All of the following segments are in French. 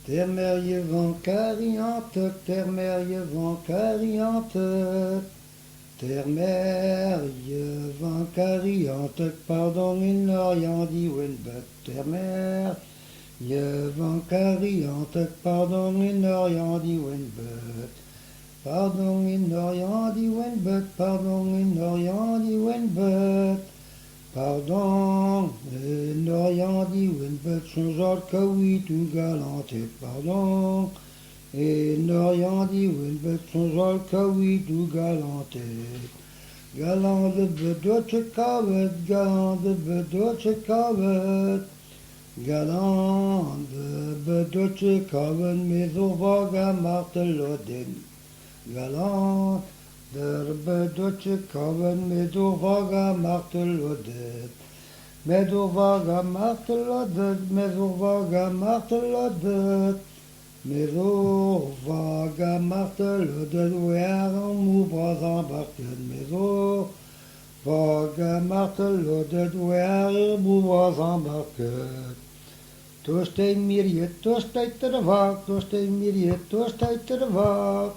Terre-mer vent carillante, terre-mer vent carillante, terre-mer vent carillante, pardon il n'orient dit Winbet, terre-mer vent carillante, pardon il n'orient dit Winbet, pardon il n'orient dit Winbet, pardon il n'orient dit Winbet. Pardon, n'orient dit Winbet, son genre que oui, tout galanté, pardon. Et n'orient dit Winbet, son genre que oui, tout galanté. Galant de bedoche cavet, galant de bedoche cavet. Galant de bedoche cavet, mais au vaga marteloden. Galant der bedoche kaven med vaga martelodet. Med vaga martelodet, med vaga martelodet. Med vaga martelodet, we are mouvras embarqués. Med vaga martelodet, we are mouvras embarqués. Torstein Mirjet, Torstein ter vak, Torstein Mirjet, Torstein ter vak.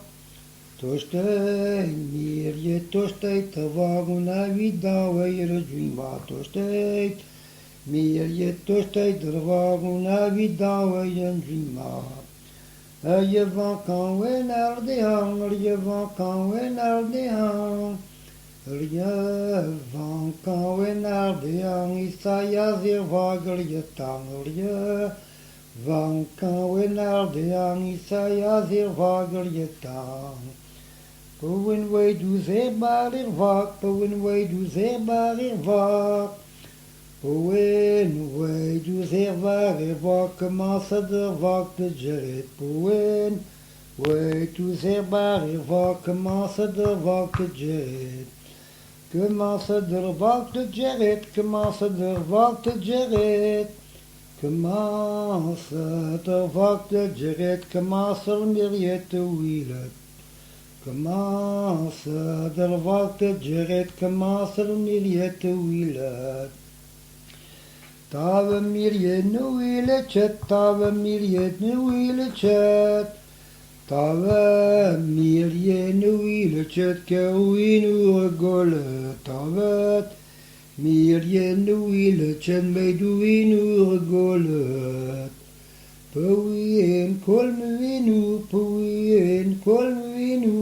Torstein Mirjet, Torstein ter vak, una vida weir dreama. Torstein Mirjet, Torstein ter vak, una vida weir dreama. Je van kan we naar de hang, je van kan we naar de hang. Je van kan we naar de hang, Isaiah zeer vager je tang. Je van kan we naar de hang, Isaiah zeer vager je tang. Powin wij du zeer barir vak, powin wij du zeer barir vak. Powin wij du zeer barir vak, commence de vak de jeret. Powin wij du zeer barir vak, commence de vak de jeret. Commence de vak de jeret, commence de vak de jeret. Commence de vak de jeret, commence er Mirjet te wielen. Commence de vak de jeret, commence er Mirjet te wielen. Tave Mirjet nu wieletjet, tave Mirjet nu wieletjet. Tave Mirjet nu wieletjet, ke wie nu regole. Tave Mirjet nu wieletjet, me du wie nu regole. Powien kolmuinu, powien kolmuinu.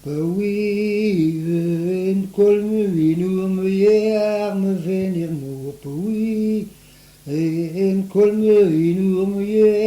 Powien kolmuinu, me year me venir moe. Powien kolmuinu, me year